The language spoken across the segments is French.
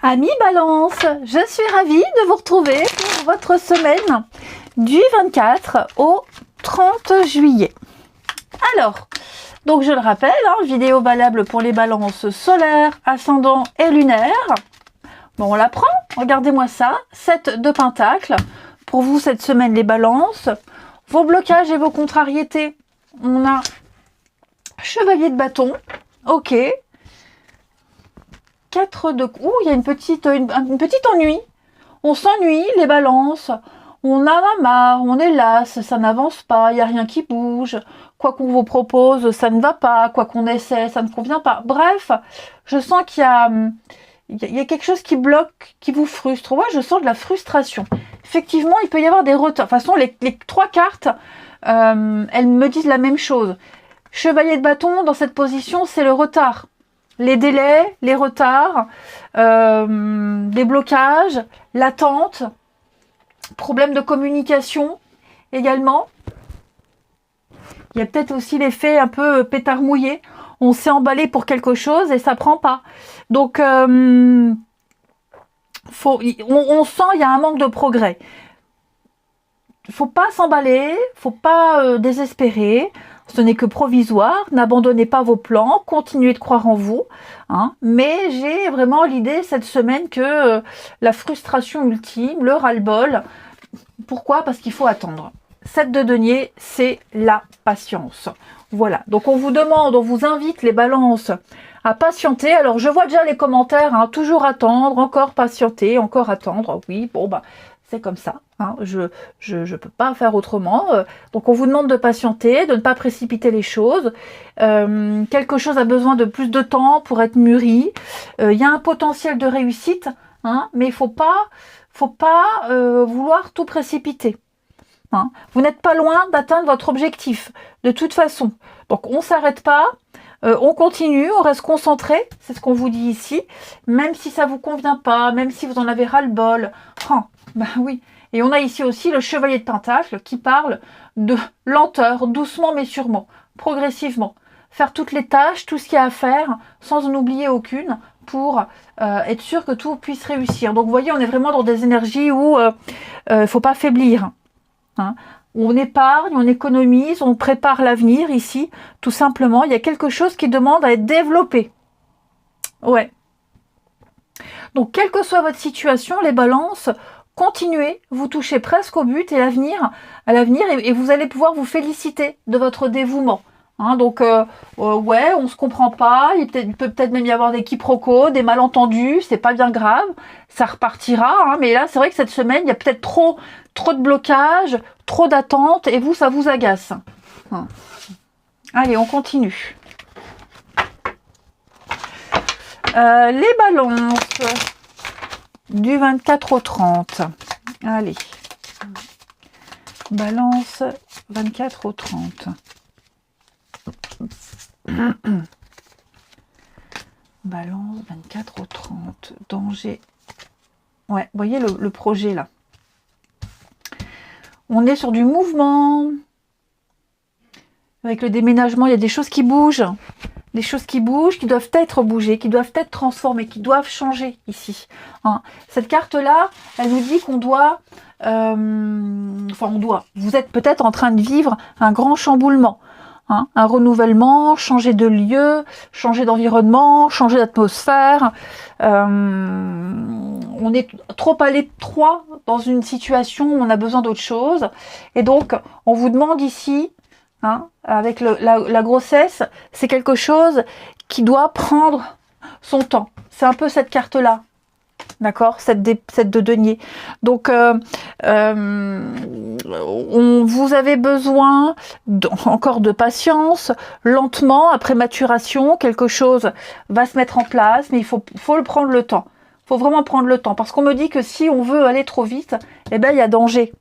Amis Balance, je suis ravie de vous retrouver pour votre semaine du 24 au 30 juillet. Alors, donc je le rappelle, vidéo valable pour les balances solaires, ascendant et lunaires. Bon, on la prend, regardez-moi ça, 7 de pentacles. Pour vous, cette semaine, les balances, vos blocages et vos contrariétés. On a chevalier de bâton, ok. 4 de... Ouh, il y a une petite ennui. On s'ennuie, les balances. On en a marre, on est lasse, ça n'avance pas, il n'y a rien qui bouge. Quoi qu'on vous propose, ça ne va pas. Quoi qu'on essaie, ça ne convient pas. Bref, je sens qu'il y a quelque chose qui bloque, qui vous frustre. Ouais, je sens de la frustration. Effectivement, il peut y avoir des retards. De toute façon, les 3 cartes, elles me disent la même chose. Chevalier de bâton, dans cette position, c'est le retard. Les délais, les retards, des blocages, l'attente, problème de communication également. Il y a peut-être aussi l'effet un peu pétard mouillé. On s'est emballé pour quelque chose et ça prend pas. Donc, on sent qu'il y a un manque de progrès. Il ne faut pas s'emballer, il ne faut pas désespérer. Ce n'est que provisoire, n'abandonnez pas vos plans, continuez de croire en vous. Mais j'ai vraiment l'idée cette semaine que la frustration ultime, le ras-le-bol. Pourquoi? Parce qu'il faut attendre. 7 de denier, c'est la patience. Voilà, donc on vous demande, on vous invite les balances à patienter. Alors je vois déjà les commentaires, toujours attendre, encore patienter, encore attendre. Oui, bon bah c'est comme ça. Je peux pas faire autrement. Donc on vous demande de patienter, de ne pas précipiter les choses. Quelque chose a besoin de plus de temps pour être mûri. Il y a un potentiel de réussite, mais il faut pas vouloir tout précipiter. Vous n'êtes pas loin d'atteindre votre objectif, de toute façon. Donc on s'arrête pas, on continue, on reste concentré, c'est ce qu'on vous dit ici, même si ça vous convient pas, même si vous en avez ras-le-bol. Oui. Et on a ici aussi le chevalier de pentacle qui parle de lenteur, doucement mais sûrement, progressivement. Faire toutes les tâches, tout ce qu'il y a à faire, sans en oublier aucune, pour être sûr que tout puisse réussir. Donc vous voyez, on est vraiment dans des énergies où il faut pas faiblir. On épargne, on économise, on prépare l'avenir ici, tout simplement. Il y a quelque chose qui demande à être développé. Ouais. Donc, quelle que soit votre situation, les balances, continuez, vous touchez presque au but et à l'avenir, et vous allez pouvoir vous féliciter de votre dévouement. Donc, ouais, on se comprend pas, il peut peut-être même y avoir des quiproquos, des malentendus, c'est pas bien grave, ça repartira, mais là, c'est vrai que cette semaine, il y a peut-être trop de blocages, trop d'attentes, et vous, ça vous agace. Allez, on continue. Les balances du 24 au 30. Allez. Balance 24 au 30. Balance 24 au 30. Danger. Ouais, vous voyez le projet là. On est sur du mouvement. Avec le déménagement, il y a des choses qui bougent. Des choses qui bougent, qui doivent être bougées, qui doivent être transformées, qui doivent changer ici. Cette carte-là, elle nous dit qu'on doit... Vous êtes peut-être en train de vivre un grand chamboulement. Un renouvellement, changer de lieu, changer d'environnement, changer d'atmosphère. On est trop à l'étroit dans une situation où on a besoin d'autre chose. Et donc, on vous demande ici, avec la grossesse, c'est quelque chose qui doit prendre son temps. C'est un peu cette carte-là. D'accord, cette de denier. Donc, vous avez besoin encore de patience, lentement, après maturation, quelque chose va se mettre en place, mais il faut le prendre le temps. Il faut vraiment prendre le temps, parce qu'on me dit que si on veut aller trop vite, il y a danger.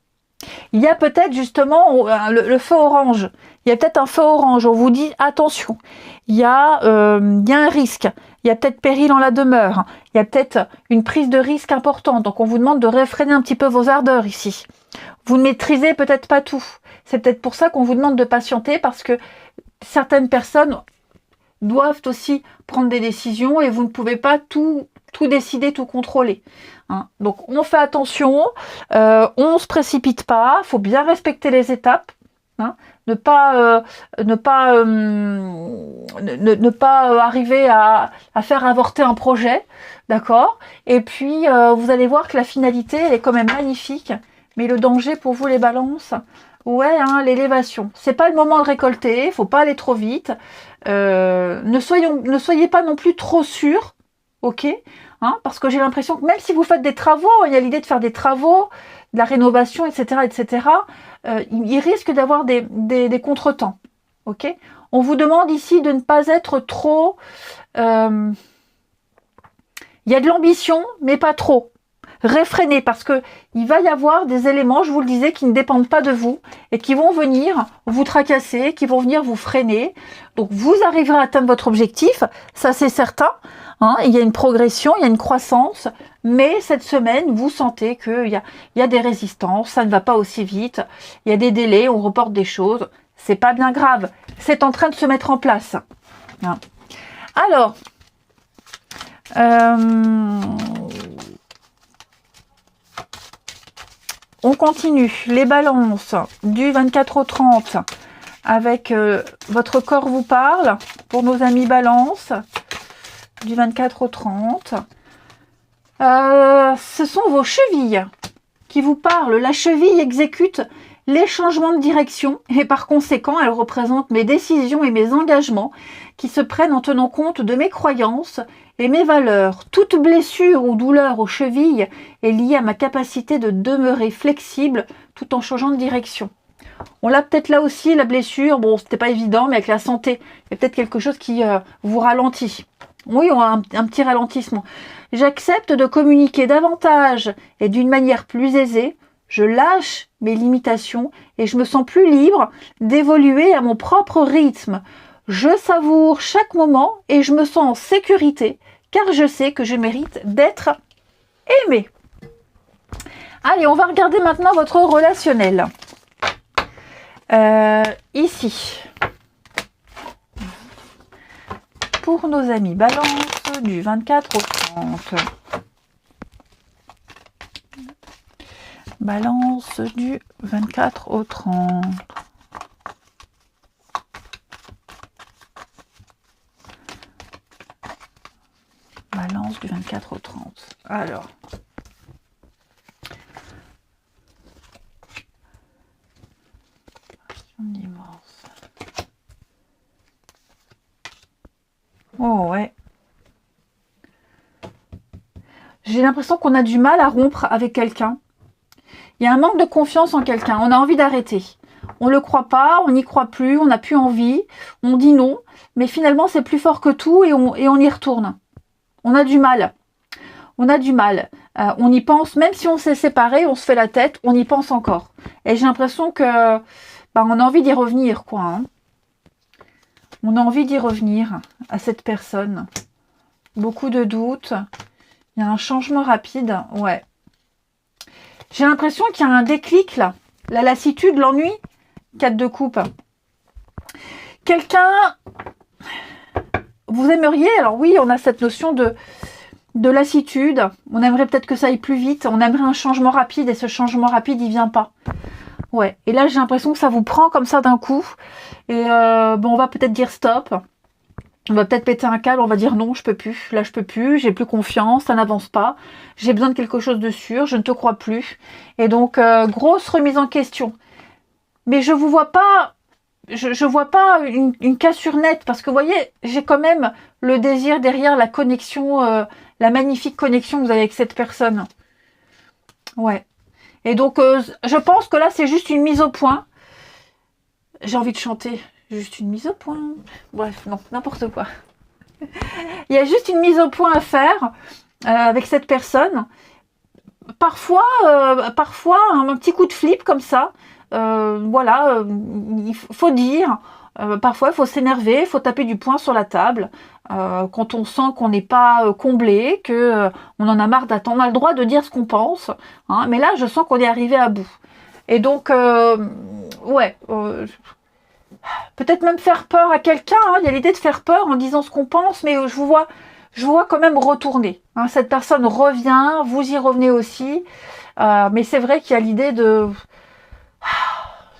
Il y a peut-être justement le feu orange. Il y a peut-être un feu orange. On vous dit attention. Il y a un risque. Il y a peut-être péril en la demeure. Il y a peut-être une prise de risque importante. Donc on vous demande de réfréner un petit peu vos ardeurs ici. Vous ne maîtrisez peut-être pas tout. C'est peut-être pour ça qu'on vous demande de patienter, parce que certaines personnes doivent aussi prendre des décisions et vous ne pouvez pas tout tout décider, tout contrôler. Hein. Donc on fait attention, on se précipite pas, faut bien respecter les étapes. Hein. Ne pas arriver à faire avorter un projet, d'accord. Et puis vous allez voir que la finalité elle est quand même magnifique, mais le danger pour vous les balances, ouais, hein, l'élévation. C'est pas le moment de récolter, faut pas aller trop vite. Ne soyez pas non plus trop sûr, ok, hein, parce que j'ai l'impression que même si vous faites des travaux, il y a l'idée de faire des travaux, de la rénovation, etc., etc. Il risque d'avoir des contretemps, ok. On vous demande ici de ne pas être trop. Il y a de l'ambition, mais pas trop. Réfrénez, parce que il va y avoir des éléments, je vous le disais, qui ne dépendent pas de vous et qui vont venir vous tracasser, qui vont venir vous freiner. Donc vous arriverez à atteindre votre objectif, ça c'est certain. Hein, il y a une progression, il y a une croissance, mais cette semaine, vous sentez qu'il y a des résistances, ça ne va pas aussi vite, il y a des délais, on reporte des choses, c'est pas bien grave, c'est en train de se mettre en place. Hein. Alors, on continue, les balances du 24 au 30 avec votre corps vous parle, pour nos amis balance, du 24 au 30. Ce sont vos chevilles qui vous parlent. La cheville exécute les changements de direction et par conséquent, elle représente mes décisions et mes engagements qui se prennent en tenant compte de mes croyances et mes valeurs. Toute blessure ou douleur aux chevilles est liée à ma capacité de demeurer flexible tout en changeant de direction. On l'a peut-être là aussi, la blessure. Bon, c'était pas évident, mais avec la santé, il y a peut-être quelque chose qui vous ralentit. Oui, on a un petit ralentissement. J'accepte de communiquer davantage et d'une manière plus aisée. Je lâche mes limitations et je me sens plus libre d'évoluer à mon propre rythme. Je savoure chaque moment et je me sens en sécurité car je sais que je mérite d'être aimée. Allez, on va regarder maintenant votre relationnel. Ici. Pour nos amis balance du 24 au 30. Balance du 24 au 30. Balance du 24 au 30. Alors. Divorce. Oh ouais. J'ai l'impression qu'on a du mal à rompre avec quelqu'un. Il y a un manque de confiance en quelqu'un. On a envie d'arrêter. On ne le croit pas, on n'y croit plus, on n'a plus envie. On dit non. Mais finalement, c'est plus fort que tout et on y retourne. On a du mal. On a du mal. On y pense, même si on s'est séparé, on se fait la tête, on y pense encore. Et j'ai l'impression que on a envie d'y revenir, quoi. Hein. On a envie d'y revenir à cette personne. Beaucoup de doutes. Il y a un changement rapide. Ouais. J'ai l'impression qu'il y a un déclic, là. La lassitude, l'ennui. 4 de coupe. Quelqu'un... Vous aimeriez... Alors oui, on a cette notion de lassitude. On aimerait peut-être que ça aille plus vite. On aimerait un changement rapide. Et ce changement rapide, il vient pas. Ouais, et là j'ai l'impression que ça vous prend comme ça d'un coup. Et on va peut-être dire stop. On va peut-être péter un câble, on va dire non, je peux plus. Là je peux plus, j'ai plus confiance, ça n'avance pas. J'ai besoin de quelque chose de sûr, je ne te crois plus. Et donc grosse remise en question. Mais je vous vois pas, je vois pas une cassure nette parce que vous voyez, j'ai quand même le désir derrière la connexion, la magnifique connexion que vous avez avec cette personne. Ouais. Et donc, je pense que là, c'est juste une mise au point. J'ai envie de chanter. Juste une mise au point. Bref, non, n'importe quoi. Il y a juste une mise au point à faire avec cette personne. Parfois, un petit coup de flip comme ça. Voilà, il faut dire. Parfois, il faut s'énerver, il faut taper du poing sur la table. Quand on sent qu'on n'est pas comblé, que on en a marre d'attendre, on a le droit de dire ce qu'on pense. Hein, mais là, je sens qu'on est arrivé à bout. Et donc, ouais, peut-être même faire peur à quelqu'un. Hein, il y a l'idée de faire peur en disant ce qu'on pense, mais je vous vois je vous vois quand même retourner. Hein, cette personne revient, vous y revenez aussi. Mais c'est vrai qu'il y a l'idée de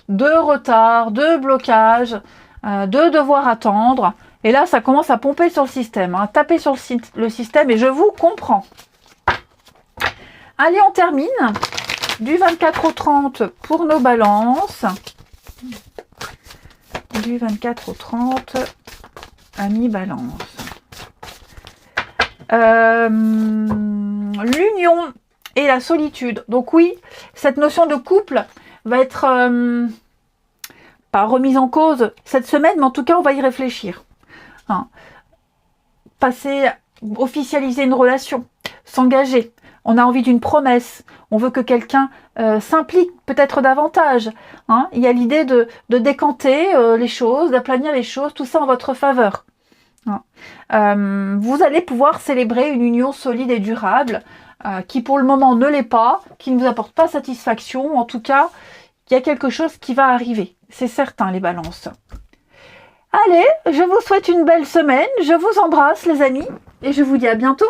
retard, de blocage, de devoir attendre. Et là, ça commence à pomper sur le système, hein, taper sur le système, et je vous comprends. Allez, on termine. Du 24 au 30 pour nos balances. Du 24 au 30, amis balance. L'union et la solitude. Donc oui, cette notion de couple va être pas remise en cause cette semaine, mais en tout cas, on va y réfléchir. Hein. Officialiser une relation, s'engager. On a envie d'une promesse. On veut que quelqu'un s'implique peut-être davantage. Hein. Il y a l'idée de décanter les choses, d'aplanir les choses, tout ça en votre faveur. Hein. Vous allez pouvoir célébrer une union solide et durable qui pour le moment ne l'est pas, qui ne vous apporte pas satisfaction. En tout cas, il y a quelque chose qui va arriver. C'est certain, les balances. Allez, je vous souhaite une belle semaine. Je vous embrasse, les amis, et je vous dis à bientôt.